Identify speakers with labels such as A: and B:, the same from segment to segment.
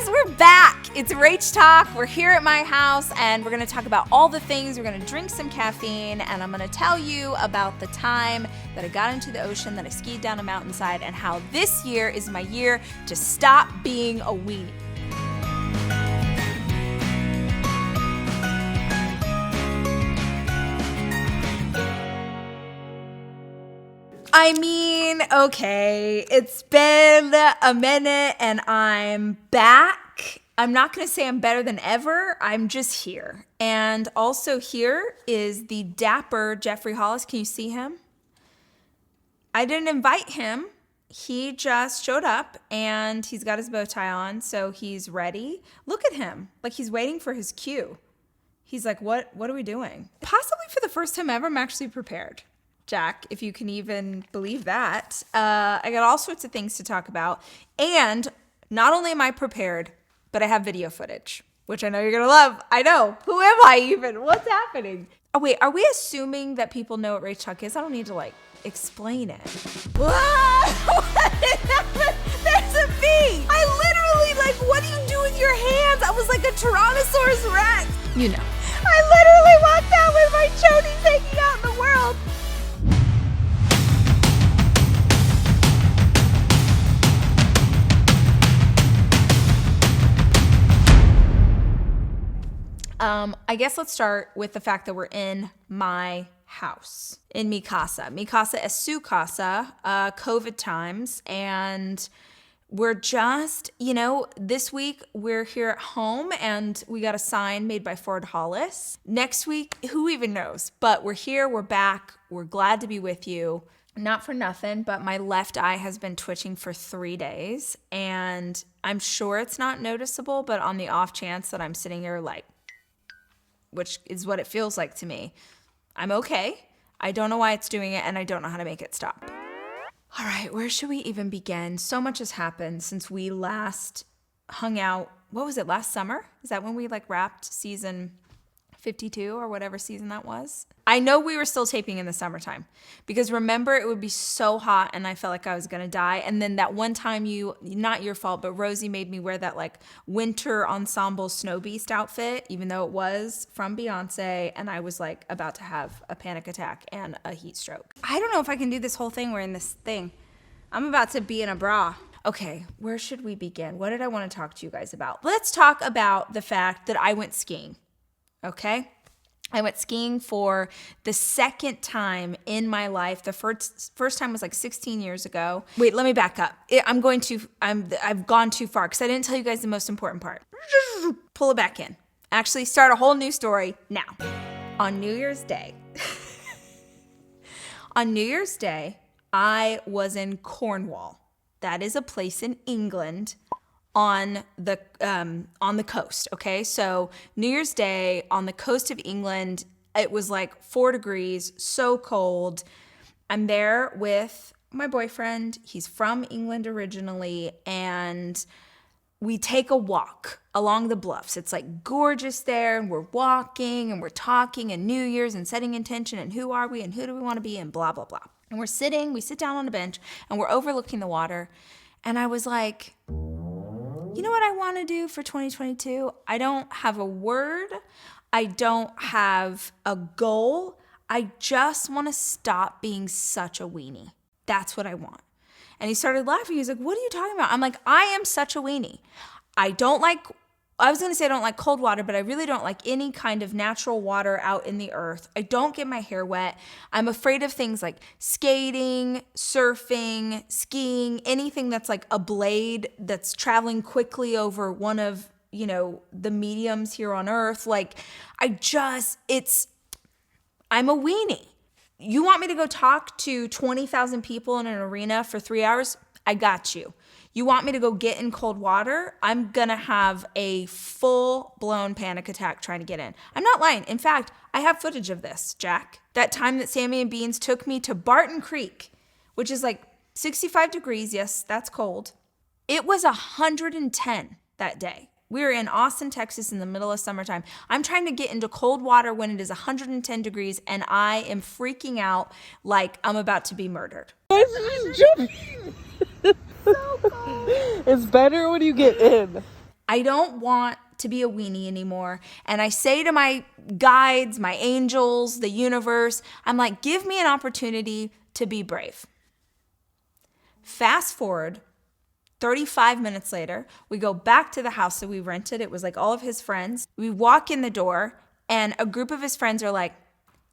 A: guys, we're back. It's Rach Talk. We're here at my house and we're going to talk about all the things. We're going to drink some caffeine and I'm going to tell you about the time that I got into the ocean, that I skied down a mountainside, and how this year is my year to stop being a weenie. I mean, okay, it's been a minute and I'm back. I'm not going to say I'm better than ever. I'm just here. And also here is the dapper Jeffrey Hollis. Can you see him? I didn't invite him. He just showed up and he's got his bow tie on, so he's ready. Look at him, like he's waiting for his cue. He's like, what are we doing? Possibly for the first time ever, I'm actually prepared. Jack, if you can even believe that. I got all sorts of things to talk about. And not only am I prepared, but I have video footage, which I know you're going to love. I know. Who am I even? What's happening? Oh, wait. Are we assuming that people know what Rach Talk is? I don't need to, explain it. Whoa! There's a bee! I literally, what do you do with your hands? I was like a Tyrannosaurus Rex. You know. I literally walked out with my chonies hanging out in the world. I guess let's start with the fact that we're in my house, in mi casa. Mi casa es su casa, COVID times. And we're just, this week we're here at home and we got a sign made by Ford Hollis. Next week, who even knows? But we're here, we're back, we're glad to be with you. Not for nothing, but my left eye has been twitching for 3 days. And I'm sure it's not noticeable, but on the off chance that I'm sitting here which is what it feels like to me, I'm okay. I don't know why it's doing it and I don't know how to make it stop. All right, where should we even begin? So much has happened since we last hung out. What was it, last summer? Is that when we wrapped season 52 or whatever season that was? I know we were still taping in the summertime because remember it would be so hot and I felt like I was gonna die. And then that one time not your fault, but Rosie made me wear that winter ensemble Snow Beast outfit, even though it was from Beyonce, and I was about to have a panic attack and a heat stroke. I don't know if I can do this whole thing wearing this thing. I'm about to be in a bra. Okay, where should we begin? What did I want to talk to you guys about? Let's talk about the fact that I went skiing. Okay? I went skiing for the second time in my life. The first time was 16 years ago. Wait, let me back up. I've gone too far because I didn't tell you guys the most important part. Pull it back in. Actually, start a whole new story now. On New Year's Day, I was in Cornwall. That is a place in England on the coast, okay? So New Year's Day on the coast of England, it was 4 degrees, so cold. I'm there with my boyfriend. He's from England originally, and we take a walk along the bluffs. It's gorgeous there, and we're walking and we're talking and New Year's and setting intention and who are we and who do we want to be and blah, blah, blah. And we sit down on a bench and we're overlooking the water. And I was like, you know what I want to do for 2022? I don't have a word. I don't have a goal. I just want to stop being such a weenie. That's what I want. And he started laughing. He's like, what are you talking about? I'm like, I am such a weenie. I was going to say I don't like cold water, but I really don't like any kind of natural water out in the earth. I don't get my hair wet. I'm afraid of things like skating, surfing, skiing, anything that's a blade that's traveling quickly over one of, the mediums here on earth. I'm a weenie. You want me to go talk to 20,000 people in an arena for 3 hours? I got you. You want me to go get in cold water? I'm gonna have a full-blown panic attack trying to get in. I'm not lying. In fact, I have footage of this, Jack. That time that Sammy and Beans took me to Barton Creek, which is 65 degrees. Yes, that's cold. It was 110 that day. We were in Austin, Texas in the middle of summertime. I'm trying to get into cold water when it is 110 degrees and I am freaking out like I'm about to be murdered.
B: So cold. It's better when you get in.
A: I don't want to be a weenie anymore. And I say to my guides, my angels, the universe, I'm like, give me an opportunity to be brave. Fast forward 35 minutes later, we go back to the house that we rented. It was like all of his friends. We walk in the door and a group of his friends are like,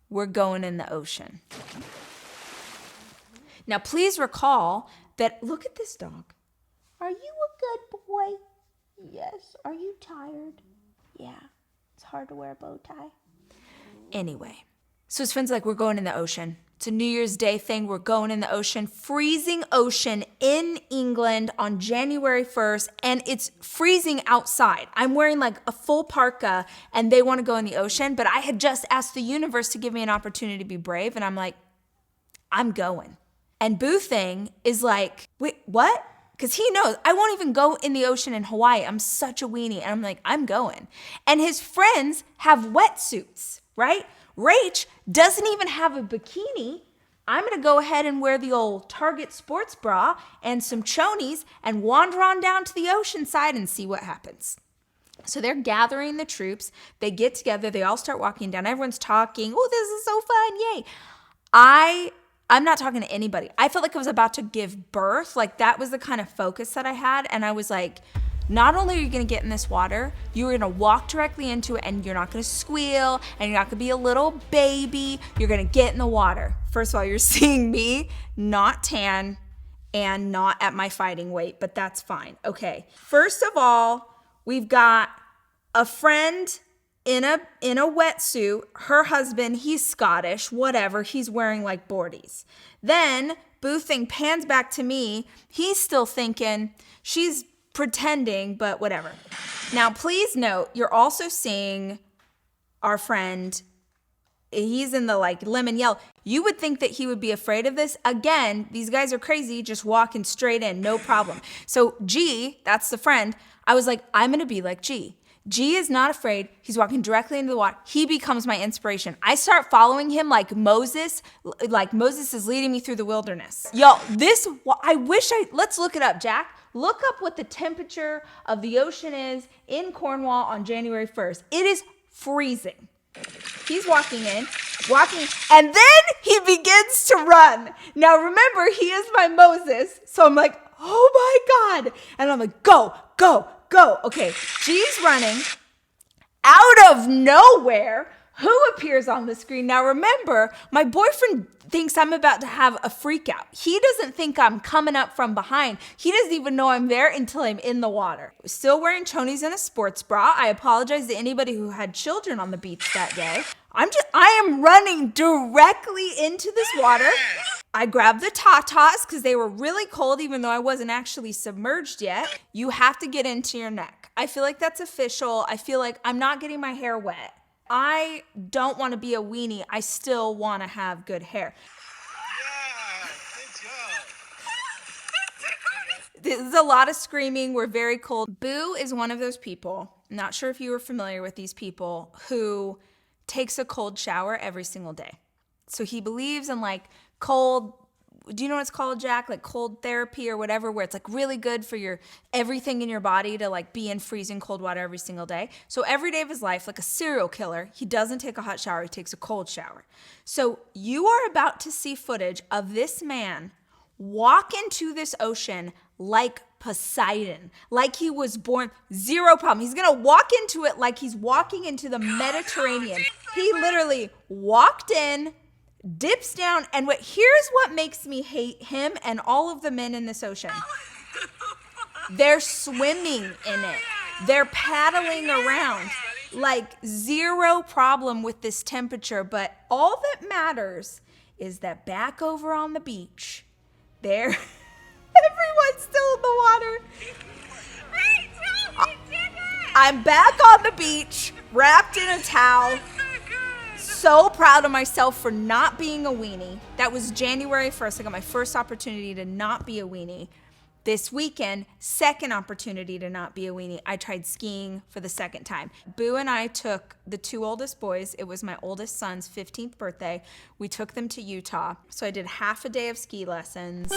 A: we're going in the ocean. Now, please recall that, look at this dog. Are you a good boy? Yes. Are you tired? Yeah. It's hard to wear a bow tie. Anyway, so his friends are like, we're going in the ocean. It's a New Year's Day thing. We're going in the ocean, freezing ocean in England on January 1st, and it's freezing outside. I'm wearing like a full parka, and they want to go in the ocean, but I had just asked the universe to give me an opportunity to be brave, and I'm like, I'm going. And Boo Thing is like, wait, what? Because he knows I won't even go in the ocean in Hawaii. I'm such a weenie. And I'm like, I'm going. And his friends have wetsuits, right? Rach doesn't even have a bikini. I'm going to go ahead and wear the old Target sports bra and some chonies and wander on down to the ocean side and see what happens. So they're gathering the troops. They get together. They all start walking down. Everyone's talking. Oh, this is so fun. Yay. I'm not talking to anybody. I felt like I was about to give birth. Like that was the kind of focus that I had. And I was like, not only are you going to get in this water, you're going to walk directly into it and you're not going to squeal and you're not going to be a little baby. You're going to get in the water. First of all, you're seeing me not tan and not at my fighting weight, but that's fine. Okay. First of all, we've got a friend in a wetsuit. Her husband, he's Scottish, whatever. He's wearing like boardies. Then Boo Thing pans back to me. He's still thinking she's pretending, but whatever. Now, please note, you're also seeing our friend. He's in the like lemon yellow. You would think that he would be afraid of this. Again, these guys are crazy, just walking straight in, no problem. So G, that's the friend. I was like, I'm going to be like G. G is not afraid. He's walking directly into the water. He becomes my inspiration. I start following him like Moses is leading me through the wilderness. Yo, let's look it up, Jack. Look up what the temperature of the ocean is in Cornwall on January 1st. It is freezing. He's walking, and then he begins to run. Now remember, he is my Moses, so I'm like, oh my God. And I'm like, go. Okay, G's running. Out of nowhere, who appears on the screen? Now remember, my boyfriend thinks I'm about to have a freak out. He doesn't think I'm coming up from behind. He doesn't even know I'm there until I'm in the water. Still wearing chonies and a sports bra. I apologize to anybody who had children on the beach that day. I am running directly into this water. I grabbed the tatas because they were really cold, even though I wasn't actually submerged yet. You have to get into your neck. I feel like that's official. I feel like I'm not getting my hair wet. I don't want to be a weenie. I still want to have good hair. Yeah, good job. There's a lot of screaming. We're very cold. Boo is one of those people, I'm not sure if you were familiar with these people, who takes a cold shower every single day. So he believes in like cold, do you know what it's called, Jack? Like cold therapy or whatever, where it's like really good for your everything in your body to like be in freezing cold water every single day. So every day of his life, like a serial killer, he doesn't take a hot shower, he takes a cold shower. So you are about to see footage of this man walk into this ocean like Poseidon, like he was born, zero problem. He's gonna walk into it like he's walking into the Mediterranean. He literally walked in, dips down, and here's what makes me hate him and all of the men in this ocean. They're swimming in it. They're paddling around. Like zero problem with this temperature, but all that matters is that back over on the beach, everyone's still in the water. I'm back on the beach, wrapped in a towel. So proud of myself for not being a weenie. That was January 1st. I got my first opportunity to not be a weenie. This weekend, second opportunity to not be a weenie. I tried skiing for the second time. Boo and I took the two oldest boys. It was my oldest son's 15th birthday. We took them to Utah. So I did half a day of ski lessons.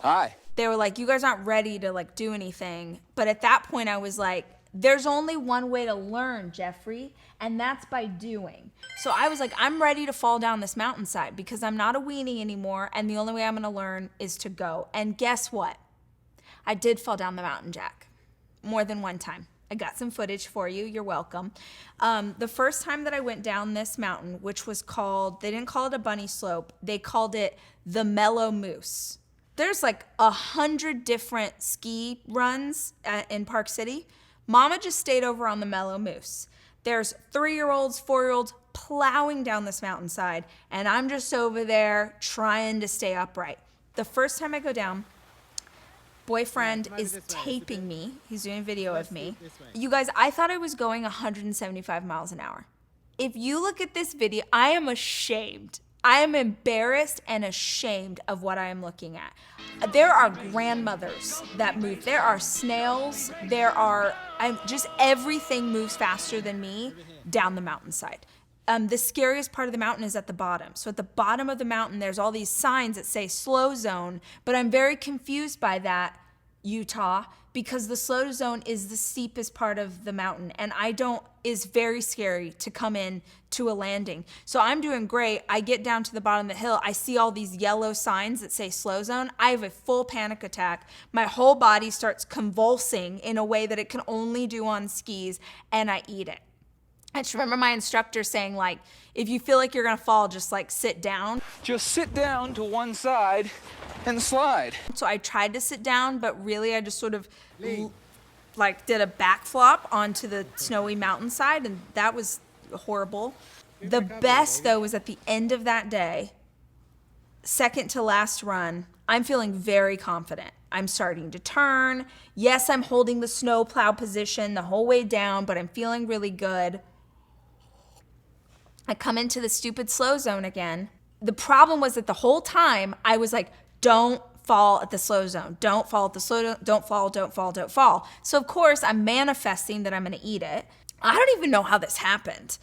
B: Hi.
A: They were like, you guys aren't ready to like do anything. But at that point I was like, there's only one way to learn, Jeffrey, and that's by doing. So I was like, I'm ready to fall down this mountainside because I'm not a weenie anymore, and the only way I'm gonna learn is to go. And guess what? I did fall down the mountain, Jack, more than one time. I got some footage for you. You're welcome. The first time that I went down this mountain, which was called, they didn't call it a bunny slope, they called it the Mellow Moose. There's like 100 different ski runs in Park City. Mama just stayed over on the Mellow Moose. There's 3-year-olds, 4-year-olds plowing down this mountainside, and I'm just over there trying to stay upright. The first time I go down, boyfriend is taping me. He's doing a video of me. You guys, I thought I was going 175 miles an hour. If you look at this video, I am ashamed. I am embarrassed and ashamed of what I am looking at. There are grandmothers that move. There are snails. Just everything moves faster than me down the mountainside. The scariest part of the mountain is at the bottom. So at the bottom of the mountain, there's all these signs that say slow zone, but I'm very confused by that, Utah, because the slow zone is the steepest part of the mountain, and is very scary to come in to a landing. So I'm doing great. I get down to the bottom of the hill. I see all these yellow signs that say slow zone. I have a full panic attack. My whole body starts convulsing in a way that it can only do on skis, and I eat it. I just remember my instructor saying, like, if you feel like you're gonna fall, just like sit down.
B: Just sit down to one side and slide.
A: So I tried to sit down, but really I just sort of like did a backflop onto the snowy mountainside, and that was horrible. The best though was at the end of that day, second to last run, I'm feeling very confident. I'm starting to turn. Yes, I'm holding the snow plow position the whole way down, but I'm feeling really good. I come into the stupid slow zone again. The problem was that the whole time I was like, don't fall at the slow zone. Don't fall at the slow zone. Don't fall, don't fall, don't fall. So of course I'm manifesting that I'm gonna eat it. I don't even know how this happened.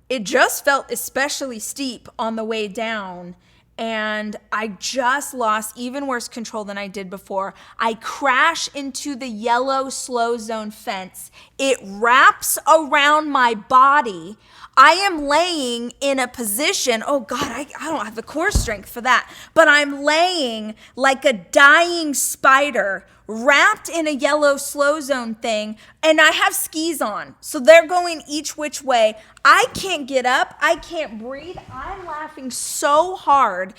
A: It just felt especially steep on the way down, and I just lost even worse control than I did before. I crash into the yellow slow zone fence. It wraps around my body. I am laying in a position, oh God, I don't have the core strength for that, but I'm laying like a dying spider wrapped in a yellow slow zone thing, and I have skis on. So they're going each which way. I can't get up. I can't breathe. I'm laughing so hard.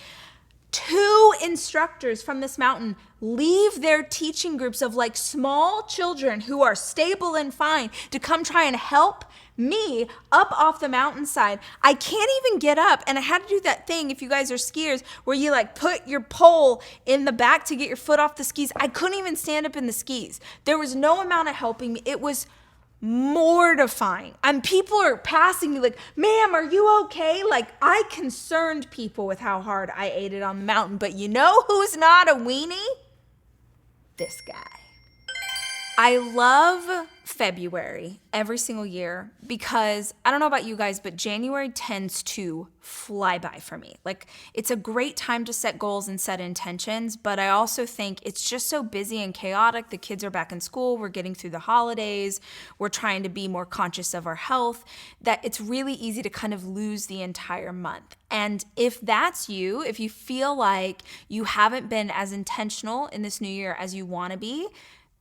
A: 2 instructors from this mountain leave their teaching groups of like small children who are stable and fine to come try and help me up off the mountainside. I can't even get up, and I had to do that thing, if you guys are skiers, where you like put your pole in the back to get your foot off the skis. I couldn't even stand up in the skis. There was no amount of helping me. It was mortifying. And people are passing me like, ma'am, are you okay? Like, I concerned people with how hard I ate it on the mountain. But you know who's not a weenie? This guy. I love February every single year because I don't know about you guys, but January tends to fly by for me. Like, it's a great time to set goals and set intentions, but I also think it's just so busy and chaotic. The kids are back in school. We're getting through the holidays. We're trying to be more conscious of our health, that it's really easy to kind of lose the entire month. And if that's you, if you feel like you haven't been as intentional in this new year as you want to be,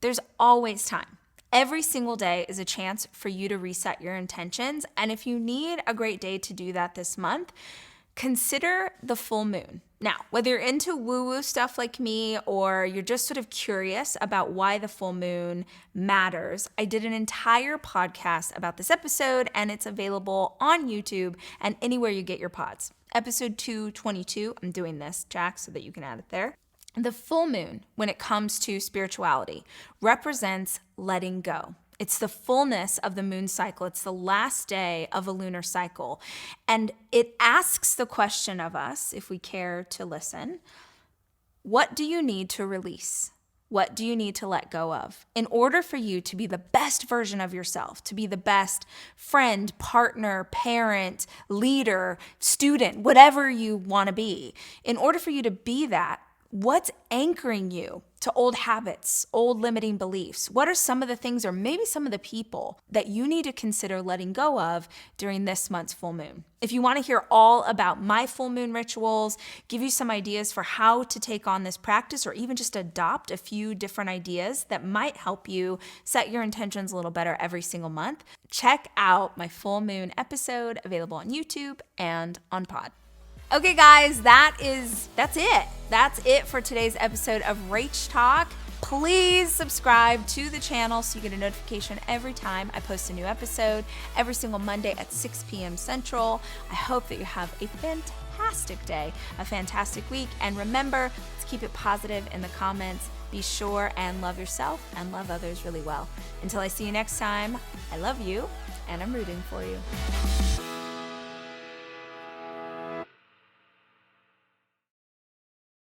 A: there's always time. Every single day is a chance for you to reset your intentions. And if you need a great day to do that this month, consider the full moon. Now, whether you're into woo-woo stuff like me, or you're just sort of curious about why the full moon matters, I did an entire podcast about this episode, and it's available on YouTube and anywhere you get your pods. Episode 222, I'm doing this, Jack, so that you can add it there. The full moon, when it comes to spirituality, represents letting go. It's the fullness of the moon cycle. It's the last day of a lunar cycle. And it asks the question of us, if we care to listen, what do you need to release? What do you need to let go of in order for you to be the best version of yourself, to be the best friend, partner, parent, leader, student, whatever you want to be? In order for you to be that, What's anchoring you to old habits, old limiting beliefs? What are some of the things or maybe some of the people that you need to consider letting go of during this month's full moon? If you want to hear all about my full moon rituals, give you some ideas for how to take on this practice or even just adopt a few different ideas that might help you set your intentions a little better every single month, check out my full moon episode available on YouTube and on Pod. Okay, guys, that's it. That's it for today's episode of Rach Talk. Please subscribe to the channel so you get a notification every time I post a new episode, every single Monday at 6 p.m. Central. I hope that you have a fantastic day, a fantastic week, and remember, let's keep it positive in the comments. Be sure and love yourself and love others really well. Until I see you next time, I love you, and I'm rooting for you.